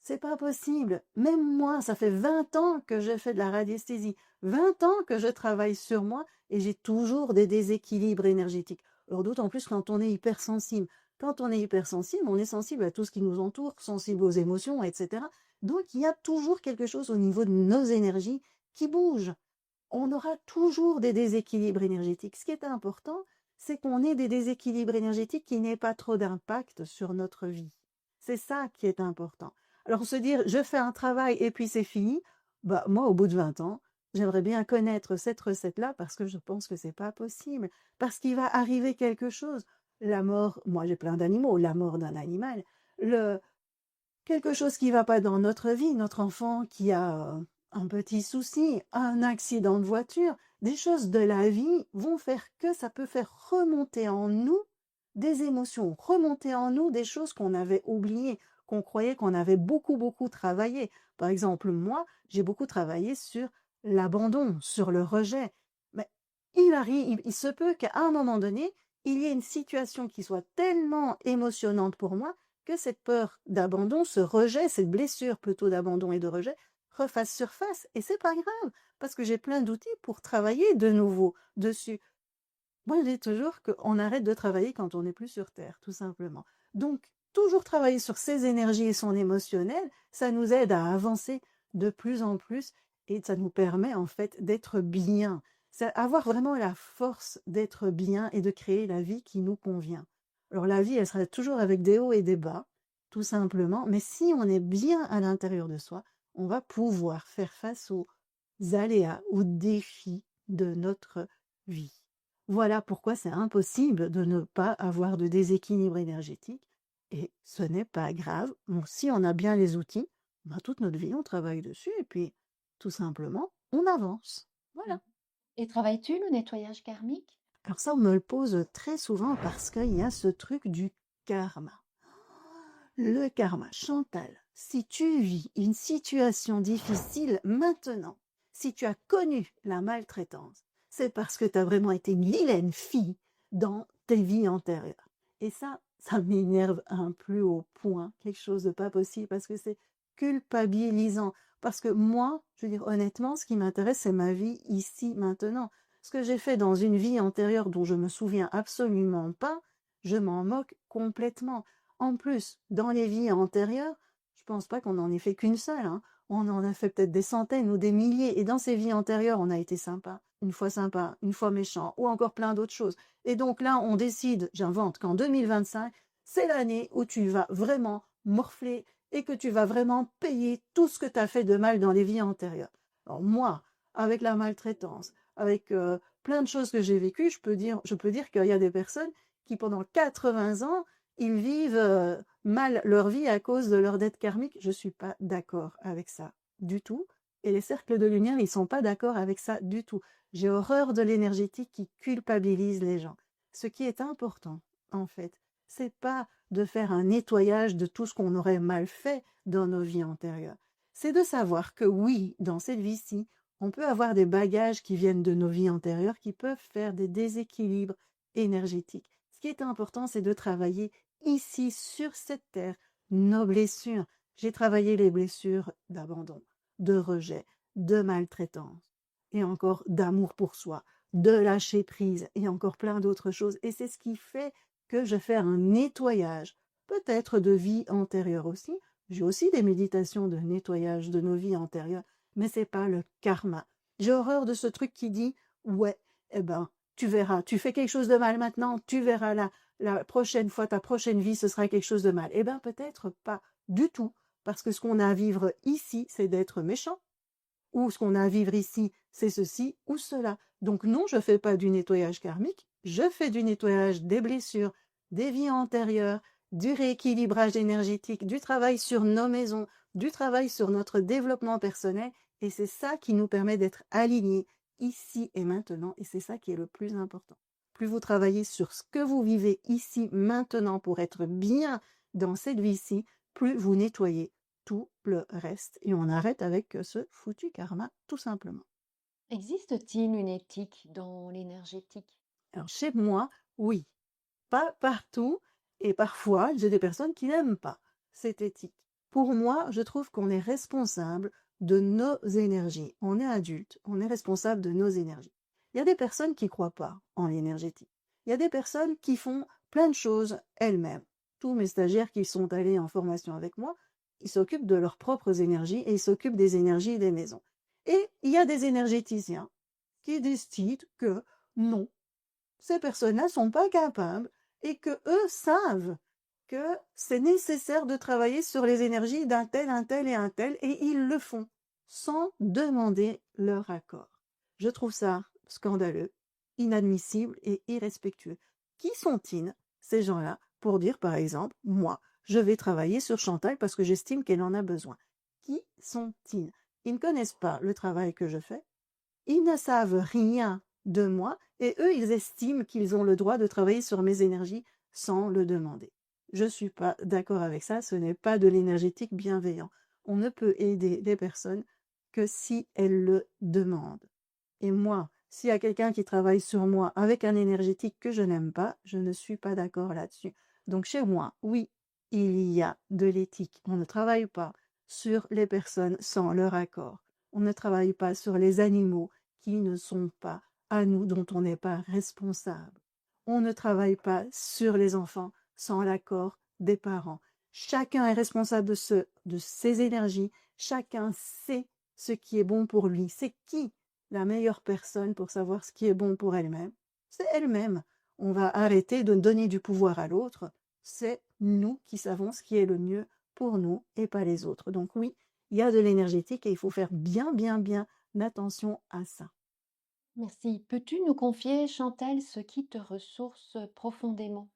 c'est pas possible. Même moi, ça fait 20 ans que je fais de la radiesthésie, 20 ans que je travaille sur moi et j'ai toujours des déséquilibres énergétiques. Alors d'autant plus quand on est hypersensible. Quand on est hypersensible, on est sensible à tout ce qui nous entoure, sensible aux émotions, etc. Donc il y a toujours quelque chose au niveau de nos énergies qui bouge. On aura toujours des déséquilibres énergétiques. Ce qui est important, c'est qu'on ait des déséquilibres énergétiques qui n'aient pas trop d'impact sur notre vie. C'est ça qui est important. Alors se dire: «Je fais un travail et puis c'est fini», bah, moi, au bout de 20 ans, j'aimerais bien connaître cette recette-là parce que je pense que c'est pas possible. Parce qu'il va arriver quelque chose. La mort, moi j'ai plein d'animaux, la mort d'un animal, le quelque chose qui va pas dans notre vie, notre enfant qui a, un petit souci, un accident de voiture, des choses de la vie vont faire que ça peut faire remonter en nous des émotions, remonter en nous des choses qu'on avait oubliées, qu'on croyait qu'on avait beaucoup, beaucoup travaillé. Par exemple, moi, j'ai beaucoup travaillé sur l'abandon, sur le rejet. Mais il se peut qu'à un moment donné, il y ait une situation qui soit tellement émotionnante pour moi que cette peur d'abandon, ce rejet, cette blessure plutôt d'abandon et de rejet, refasse surface. Et c'est pas grave, parce que j'ai plein d'outils pour travailler de nouveau dessus. Moi, je dis toujours qu'on arrête de travailler quand on n'est plus sur Terre, tout simplement. Donc, toujours travailler sur ses énergies et son émotionnel, ça nous aide à avancer de plus en plus et ça nous permet en fait d'être bien. C'est avoir vraiment la force d'être bien et de créer la vie qui nous convient. Alors la vie, elle sera toujours avec des hauts et des bas, tout simplement, mais si on est bien à l'intérieur de soi, on va pouvoir faire face aux aléas, aux défis de notre vie. Voilà pourquoi c'est impossible de ne pas avoir de déséquilibre énergétique et ce n'est pas grave. Bon, si on a bien les outils, ben, toute notre vie, on travaille dessus et puis tout simplement, on avance. Mmh. Voilà. Et travailles-tu le nettoyage karmique? Alors ça, on me le pose très souvent parce qu'il y a ce truc du karma. Le karma, Chantal, si tu vis une situation difficile maintenant, si tu as connu la maltraitance, c'est parce que tu as vraiment été une vilaine fille dans tes vies antérieures. Et ça m'énerve à un plus haut point, quelque chose de pas possible, parce que c'est culpabilisant. Parce que moi, je veux dire honnêtement, ce qui m'intéresse, c'est ma vie ici, maintenant. Ce que j'ai fait dans une vie antérieure dont je me souviens absolument pas, je m'en moque complètement. En plus, dans les vies antérieures, je pense pas qu'on en ait fait qu'une seule, hein. On en a fait peut-être des centaines ou des milliers. Et dans ces vies antérieures, on a été sympa, une fois méchant, ou encore plein d'autres choses. Et donc là, on décide, j'invente, qu'en 2025, c'est l'année où tu vas vraiment morfler et que tu vas vraiment payer tout ce que tu as fait de mal dans les vies antérieures. Alors moi, avec la maltraitance, avec plein de choses que j'ai vécues, je peux dire qu'il y a des personnes qui, pendant 80 ans, ils vivent mal leur vie à cause de leur dette karmique. Je suis pas d'accord avec ça du tout. Et les cercles de lumière, ils sont pas d'accord avec ça du tout. J'ai horreur de l'énergétique qui culpabilise les gens. Ce qui est important, en fait, c'est pas de faire un nettoyage de tout ce qu'on aurait mal fait dans nos vies antérieures. C'est de savoir que oui, dans cette vie-ci, on peut avoir des bagages qui viennent de nos vies antérieures qui peuvent faire des déséquilibres énergétiques. Ce qui est important, c'est de travailler ici, sur cette terre, nos blessures. J'ai travaillé les blessures d'abandon, de rejet, de maltraitance, et encore d'amour pour soi, de lâcher prise, et encore plein d'autres choses. Et c'est ce qui fait que je fais un nettoyage, peut-être de vie antérieure aussi. J'ai aussi des méditations de nettoyage de nos vies antérieures, mais c'est pas le karma. J'ai horreur de ce truc qui dit, ouais, eh ben, tu verras, tu fais quelque chose de mal maintenant, tu verras la prochaine fois, ta prochaine vie, ce sera quelque chose de mal. Eh bien, peut-être pas du tout, parce que ce qu'on a à vivre ici, c'est d'être méchant, ou ce qu'on a à vivre ici, c'est ceci ou cela. Donc non, je fais pas du nettoyage karmique, je fais du nettoyage des blessures, des vies antérieures, du rééquilibrage énergétique, du travail sur nos maisons, du travail sur notre développement personnel. Et c'est ça qui nous permet d'être alignés ici et maintenant. Et c'est ça qui est le plus important. Plus vous travaillez sur ce que vous vivez ici maintenant pour être bien dans cette vie-ci, plus vous nettoyez tout le reste. Et on arrête avec ce foutu karma, tout simplement. Existe-t-il une éthique dans l'énergétique? Alors chez moi, oui, pas partout, et parfois j'ai des personnes qui n'aiment pas cette éthique. Pour moi, je trouve qu'on est responsable de nos énergies. On est adulte, on est responsable de nos énergies. Il y a des personnes qui ne croient pas en l'énergétique. Il y a des personnes qui font plein de choses elles-mêmes. Tous mes stagiaires qui sont allés en formation avec moi, ils s'occupent de leurs propres énergies et ils s'occupent des énergies des maisons. Et il y a des énergéticiens qui décident que non, ces personnes-là sont pas capables et que eux savent que c'est nécessaire de travailler sur les énergies d'un tel, un tel et un tel, et ils le font sans demander leur accord. Je trouve ça scandaleux, inadmissible et irrespectueux. Qui sont-ils, ces gens-là, pour dire, par exemple, moi, je vais travailler sur Chantal parce que j'estime qu'elle en a besoin? Qui sont-ils? Ils ne connaissent pas le travail que je fais, ils ne savent rien de moi et eux, ils estiment qu'ils ont le droit de travailler sur mes énergies sans le demander. Je ne suis pas d'accord avec ça, ce n'est pas de l'énergétique bienveillant. On ne peut aider les personnes que si elles le demandent. Et moi, s'il y a quelqu'un qui travaille sur moi avec un énergétique que je n'aime pas, je ne suis pas d'accord là-dessus. Donc chez moi, oui, il y a de l'éthique. On ne travaille pas sur les personnes sans leur accord. On ne travaille pas sur les animaux qui ne sont pas à nous, dont on n'est pas responsable. On ne travaille pas sur les enfants sans l'accord des parents. Chacun est responsable de ses énergies. Chacun sait ce qui est bon pour lui. C'est qui la meilleure personne pour savoir ce qui est bon pour elle-même? C'est elle-même. On va arrêter de donner du pouvoir à l'autre. C'est nous qui savons ce qui est le mieux pour nous et pas les autres. Donc oui, il y a de l'énergétique et il faut faire bien, bien, bien attention à ça. Merci. Peux-tu nous confier, Chantal, ce qui te ressource profondément?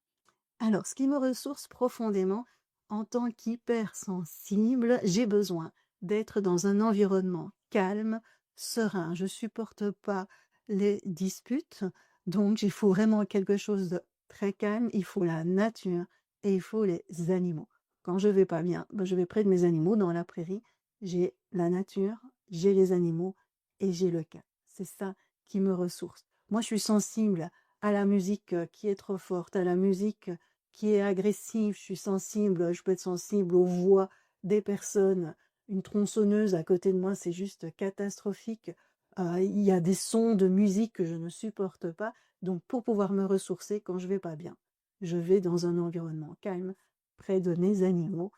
Alors, ce qui me ressource profondément, en tant qu'hypersensible, j'ai besoin d'être dans un environnement calme, serein. Je supporte pas les disputes, donc il faut vraiment quelque chose de très calme. Il faut la nature et il faut les animaux. Quand je vais pas bien, ben, je vais près de mes animaux dans la prairie. J'ai la nature, j'ai les animaux et j'ai le calme. C'est ça qui me ressource. Moi, je suis sensible à la musique qui est trop forte, à la musique qui est agressive, je suis sensible, je peux être sensible aux voix des personnes. Une tronçonneuse à côté de moi, c'est juste catastrophique. Il y a des sons de musique que je ne supporte pas. Donc, pour pouvoir me ressourcer quand je vais pas bien, je vais dans un environnement calme, près de mes animaux,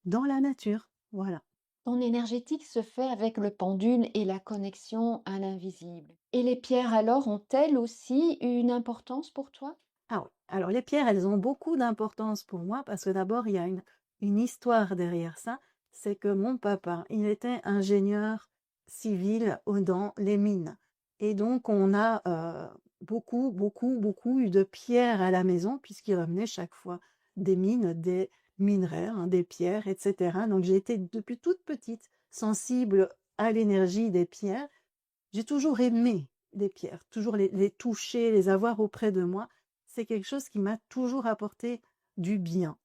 dans la nature. Voilà. Ton énergétique se fait avec le pendule et la connexion à l'invisible. Et les pierres alors ont-elles aussi une importance pour toi? Ah oui. Alors, les pierres, elles ont beaucoup d'importance pour moi parce que d'abord, il y a une histoire derrière ça. C'est que mon papa, il était ingénieur civil dans les mines. Et donc, on a beaucoup, beaucoup, beaucoup eu de pierres à la maison puisqu'il ramenait chaque fois des mines, des minerais, hein, des pierres, etc. Donc, j'ai été depuis toute petite sensible à l'énergie des pierres. J'ai toujours aimé les pierres, toujours les toucher, les avoir auprès de moi. C'est quelque chose qui m'a toujours apporté du bien.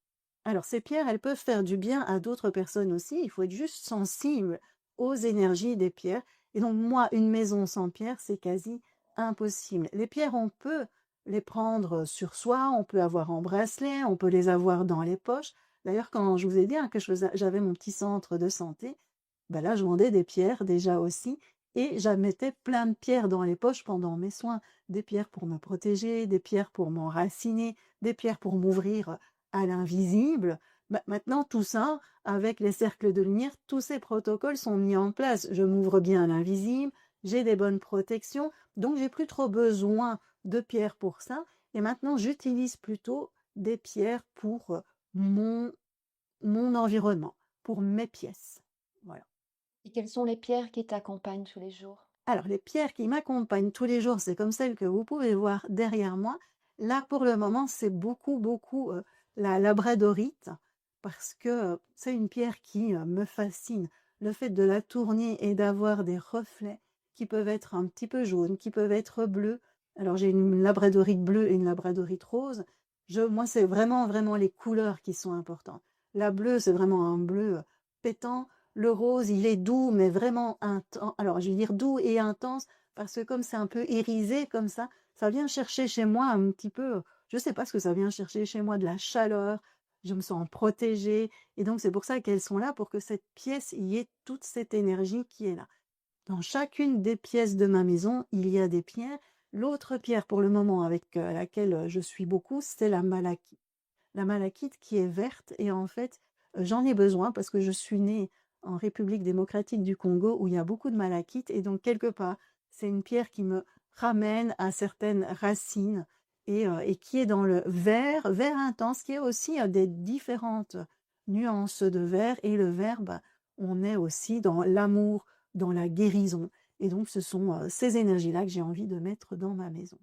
Alors ces pierres, elles peuvent faire du bien à d'autres personnes aussi. Il faut être juste sensible aux énergies des pierres. Et donc moi, une maison sans pierres, c'est quasi impossible. Les pierres, on peut les prendre sur soi, on peut avoir en bracelet, on peut les avoir dans les poches. D'ailleurs, quand je vous ai dit hein, que j'avais mon petit centre de santé, ben là, je vendais des pierres déjà aussi. Et je mettais plein de pierres dans les poches pendant mes soins. Des pierres pour me protéger, des pierres pour m'enraciner, des pierres pour m'ouvrir à l'invisible. Maintenant, tout ça, avec les cercles de lumière, tous ces protocoles sont mis en place. Je m'ouvre bien à l'invisible, j'ai des bonnes protections, donc j'ai plus trop besoin de pierres pour ça. Et maintenant, j'utilise plutôt des pierres pour mon, mon environnement, pour mes pièces. Voilà. Et quelles sont les pierres qui t'accompagnent tous les jours? Alors, les pierres qui m'accompagnent tous les jours, c'est comme celles que vous pouvez voir derrière moi. Là, pour le moment, c'est beaucoup, beaucoup la labradorite, parce que c'est une pierre qui me fascine. Le fait de la tourner et d'avoir des reflets qui peuvent être un petit peu jaunes, qui peuvent être bleus. Alors j'ai une labradorite bleue et une labradorite rose. Moi, c'est vraiment, vraiment les couleurs qui sont importantes. La bleue, c'est vraiment un bleu pétant. Le rose, il est doux, mais vraiment intense. Alors, je vais dire doux et intense, parce que comme c'est un peu irisé comme ça vient chercher chez moi un petit peu, je sais pas ce que ça vient chercher chez moi, de la chaleur. Je me sens protégée. Et donc, c'est pour ça qu'elles sont là, pour que cette pièce, il y ait toute cette énergie qui est là. Dans chacune des pièces de ma maison, il y a des pierres. L'autre pierre, pour le moment, avec laquelle je suis beaucoup, c'est la malachite. La malachite qui est verte et en fait, j'en ai besoin parce que je suis née en République démocratique du Congo où il y a beaucoup de malachite et donc quelque part, c'est une pierre qui me ramène à certaines racines et qui est dans le vert, vert intense, qui est aussi des différentes nuances de vert et le vert, bah, on est aussi dans l'amour, dans la guérison et donc ce sont ces énergies-là que j'ai envie de mettre dans ma maison.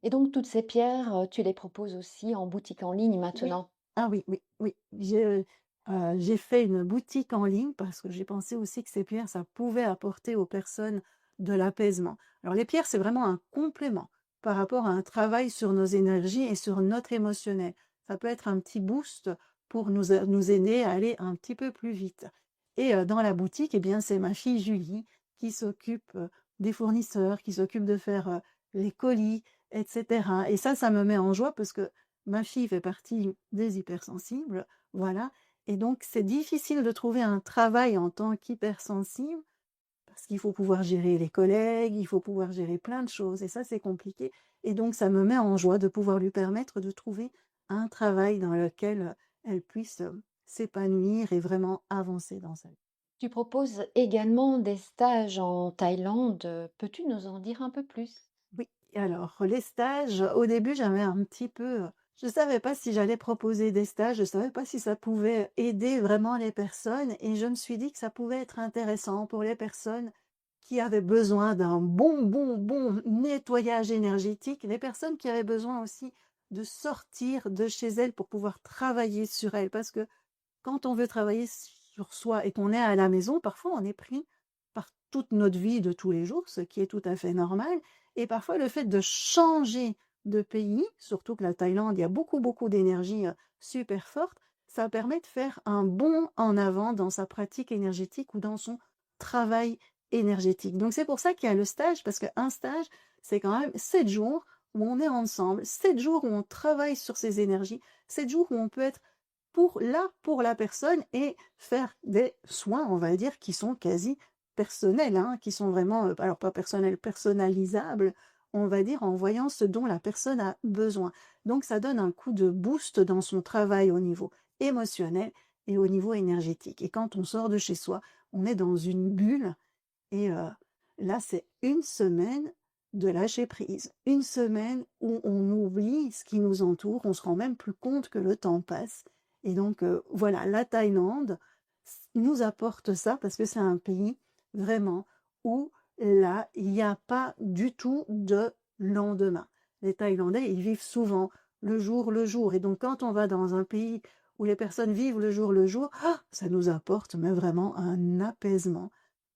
Et donc toutes ces pierres, tu les proposes aussi en boutique en ligne Oui. maintenant? Ah oui, oui, oui. J'ai fait une boutique en ligne parce que j'ai pensé aussi que ces pierres, ça pouvait apporter aux personnes de l'apaisement. Alors les pierres, c'est vraiment un complément par rapport à un travail sur nos énergies et sur notre émotionnel. Ça peut être un petit boost pour nous aider à aller un petit peu plus vite. Et dans la boutique, eh bien, c'est ma fille Julie qui s'occupe des fournisseurs, qui s'occupe de faire les colis, etc. Et ça me met en joie parce que ma fille fait partie des hypersensibles, voilà. Et donc, c'est difficile de trouver un travail en tant qu'hypersensible parce qu'il faut pouvoir gérer les collègues, il faut pouvoir gérer plein de choses. Et ça, c'est compliqué. Et donc, ça me met en joie de pouvoir lui permettre de trouver un travail dans lequel elle puisse s'épanouir et vraiment avancer dans sa vie. Tu proposes également des stages en Thaïlande, peux-tu nous en dire un peu plus? Oui, alors les stages, au début, j'avais un petit peu, je savais pas si j'allais proposer des stages, je savais pas si ça pouvait aider vraiment les personnes et je me suis dit que ça pouvait être intéressant pour les personnes qui avaient besoin d'un bon nettoyage énergétique, les personnes qui avaient besoin aussi de sortir de chez elles pour pouvoir travailler sur elles. Parce que quand on veut travailler sur soi et qu'on est à la maison, parfois on est pris par toute notre vie de tous les jours, ce qui est tout à fait normal. Et parfois le fait de changer de pays, surtout que la Thaïlande, il y a beaucoup d'énergie super forte, ça permet de faire un bond en avant dans sa pratique énergétique ou dans son travail énergétique. Donc c'est pour ça qu'il y a le stage, parce qu'un stage, c'est quand même 7 jours où on est ensemble, 7 jours où on travaille sur ses énergies, 7 jours où on peut être pour la personne et faire des soins, on va dire, qui sont quasi personnels, hein, qui sont vraiment, alors pas personnels, personnalisables, on va dire, en voyant ce dont la personne a besoin. Donc ça donne un coup de boost dans son travail au niveau émotionnel et au niveau énergétique. Et quand on sort de chez soi, on est dans une bulle et là, c'est une semaine de lâcher prise. Une semaine où on oublie ce qui nous entoure, on se rend même plus compte que le temps passe. Et donc, voilà, la Thaïlande nous apporte ça parce que c'est un pays vraiment où là, il n'y a pas du tout de lendemain. Les Thaïlandais, ils vivent souvent le jour le jour. Et donc, quand on va dans un pays où les personnes vivent le jour, ah, ça nous apporte mais vraiment un apaisement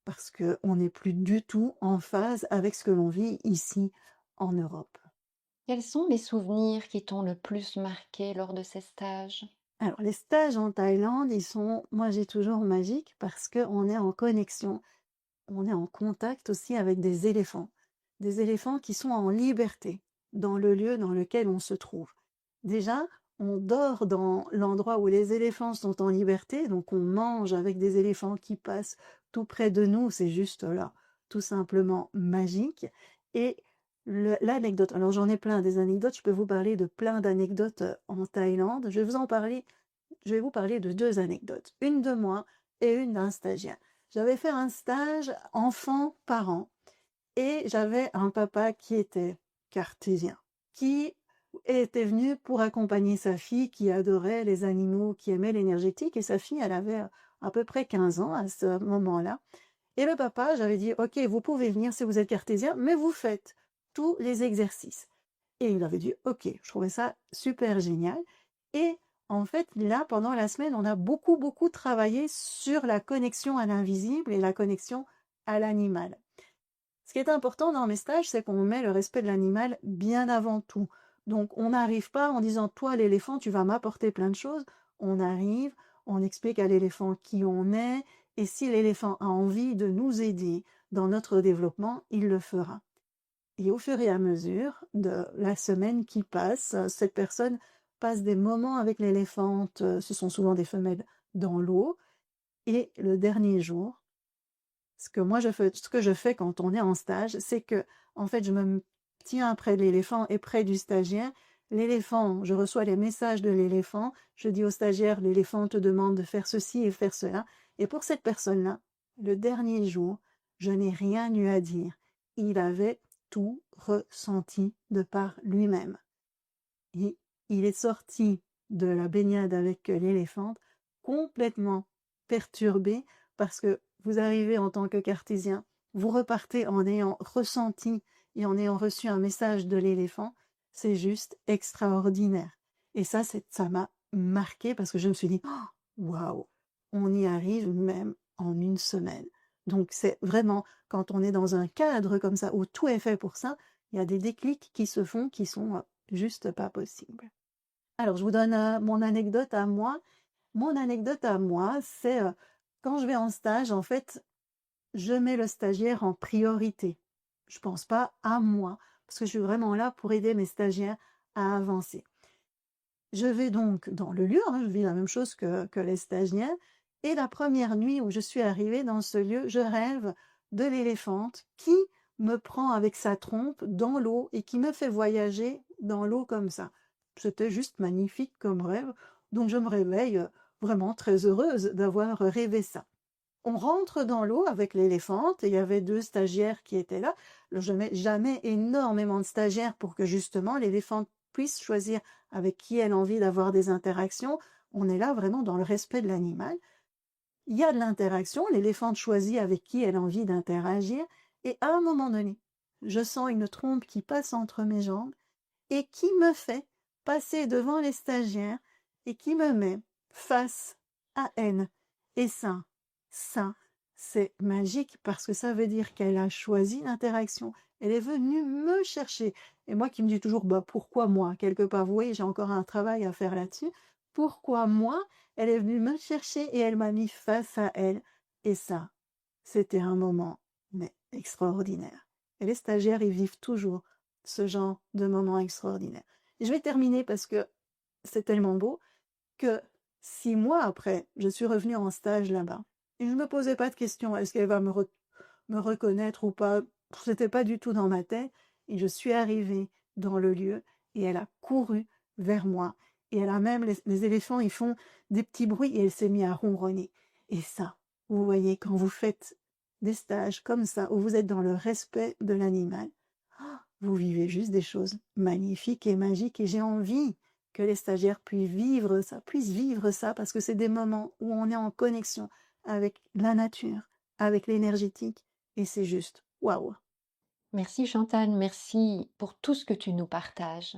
parce qu'on n'est plus du tout en phase avec ce que l'on vit ici en Europe. Quels sont les souvenirs qui t'ont le plus marqué lors de ces stages? Alors, les stages en Thaïlande, moi j'ai toujours magiques parce qu'on est en connexion, on est en contact aussi avec des éléphants qui sont en liberté dans le lieu dans lequel on se trouve. Déjà, on dort dans l'endroit où les éléphants sont en liberté, donc on mange avec des éléphants qui passent tout près de nous, c'est juste là, tout simplement magique. Et l'anecdote, alors j'en ai plein des anecdotes, je peux vous parler de plein d'anecdotes en Thaïlande. Je vais vous parler de 2 anecdotes, une de moi et une d'un stagiaire. J'avais fait un stage enfant-parent et j'avais un papa qui était cartésien, qui était venu pour accompagner sa fille qui adorait les animaux, qui aimait l'énergétique et sa fille, elle avait à peu près 15 ans à ce moment-là. Et le papa, j'avais dit, OK, vous pouvez venir si vous êtes cartésien, mais vous faites tous les exercices. Et il avait dit, OK, je trouvais ça super génial. Et En fait, là, pendant la semaine, on a beaucoup, beaucoup travaillé sur la connexion à l'invisible et la connexion à l'animal. Ce qui est important dans mes stages, c'est qu'on met le respect de l'animal bien avant tout. Donc, on n'arrive pas en disant, toi, l'éléphant, tu vas m'apporter plein de choses. On arrive, on explique à l'éléphant qui on est, et si l'éléphant a envie de nous aider dans notre développement, il le fera. Et au fur et à mesure de la semaine qui passe, cette personne passe des moments avec l'éléphante, ce sont souvent des femelles dans l'eau, et le dernier jour, ce que je fais quand on est en stage, c'est que, en fait, je me tiens près de l'éléphant et près du stagiaire. L'éléphant, je reçois les messages de l'éléphant, je dis au stagiaire, l'éléphant te demande de faire ceci et faire cela. Et pour cette personne-là, le dernier jour, je n'ai rien eu à dire. Il avait tout ressenti de par lui-même. Et il est sorti de la baignade avec l'éléphante complètement perturbé parce que vous arrivez en tant que cartésien, vous repartez en ayant ressenti et en ayant reçu un message de l'éléphant, c'est juste extraordinaire. Et ça m'a marqué parce que je me suis dit, oh, waouh, on y arrive même en une semaine. Donc c'est vraiment, quand on est dans un cadre comme ça, où tout est fait pour ça, il y a des déclics qui se font qui sont juste pas possibles. Alors je vous donne mon anecdote à moi. Mon anecdote à moi, c'est quand je vais en stage, en fait, je mets le stagiaire en priorité. Je pense pas à moi, parce que je suis vraiment là pour aider mes stagiaires à avancer. Je vais donc dans le lieu, je vis la même chose que les stagiaires, et la première nuit où je suis arrivée dans ce lieu, je rêve de l'éléphante qui me prend avec sa trompe dans l'eau et qui me fait voyager dans l'eau comme ça. C'était juste magnifique comme rêve, donc je me réveille vraiment très heureuse d'avoir rêvé ça. On rentre dans l'eau avec l'éléphante, et il y avait 2 stagiaires qui étaient là. Je mets jamais énormément de stagiaires pour que justement l'éléphante puisse choisir avec qui elle a envie d'avoir des interactions. On est là vraiment dans le respect de l'animal. Il y a de l'interaction, l'éléphante choisit avec qui elle a envie d'interagir, et à un moment donné, je sens une trompe qui passe entre mes jambes et qui me fait passer devant les stagiaires et qui me met face à elle. Et ça, c'est magique parce que ça veut dire qu'elle a choisi l'interaction. Elle est venue me chercher. Et moi qui me dis toujours, bah pourquoi moi? Quelque part, vous voyez, j'ai encore un travail à faire là-dessus. Pourquoi moi? Elle est venue me chercher et elle m'a mis face à elle. Et ça, c'était un moment, mais extraordinaire. Et les stagiaires, ils vivent toujours ce genre de moment extraordinaire. Et je vais terminer parce que c'est tellement beau que 6 mois après, je suis revenue en stage là-bas. Et je me posais pas de questions, est-ce qu'elle va me reconnaître ou pas? C'était pas du tout dans ma tête. Et je suis arrivée dans le lieu et elle a couru vers moi. Et elle a même, les éléphants, ils font des petits bruits et elle s'est mise à ronronner. Et ça, vous voyez, quand vous faites des stages comme ça, où vous êtes dans le respect de l'animal, vous vivez juste des choses magnifiques et magiques. Et j'ai envie que les stagiaires puissent vivre ça, parce que c'est des moments où on est en connexion avec la nature, avec l'énergétique, et c'est juste waouh. Merci Chantal, merci pour tout ce que tu nous partages.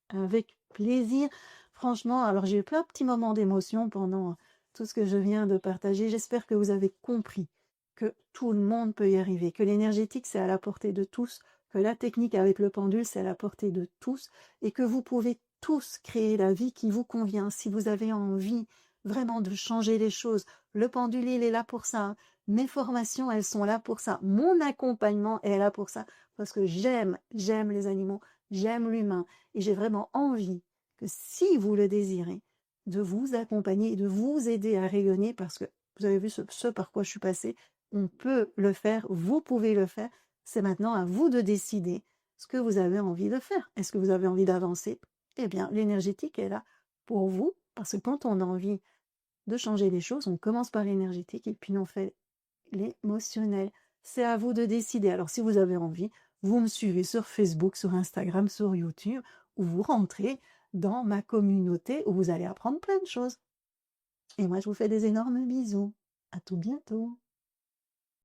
Avec plaisir. Franchement, alors j'ai eu plein de petits moments d'émotion pendant tout ce que je viens de partager. J'espère que vous avez compris que tout le monde peut y arriver, que l'énergétique, c'est à la portée de tous, que la technique avec le pendule, c'est à la portée de tous, et que vous pouvez tous créer la vie qui vous convient. Si vous avez envie vraiment de changer les choses, le pendule, il est là pour ça. Mes formations, elles sont là pour ça. Mon accompagnement est là pour ça, parce que j'aime les animaux, j'aime l'humain, et j'ai vraiment envie que, si vous le désirez, de vous accompagner et de vous aider à rayonner, parce que vous avez vu ce par quoi je suis passée. On peut le faire, vous pouvez le faire. C'est maintenant à vous de décider ce que vous avez envie de faire. Est-ce que vous avez envie d'avancer? Eh bien, l'énergétique est là pour vous, parce que quand on a envie de changer les choses, on commence par l'énergétique et puis on fait l'émotionnel. C'est à vous de décider. Alors, si vous avez envie, vous me suivez sur Facebook, sur Instagram, sur YouTube, ou vous rentrez dans ma communauté où vous allez apprendre plein de choses. Et moi, je vous fais des énormes bisous. À tout bientôt.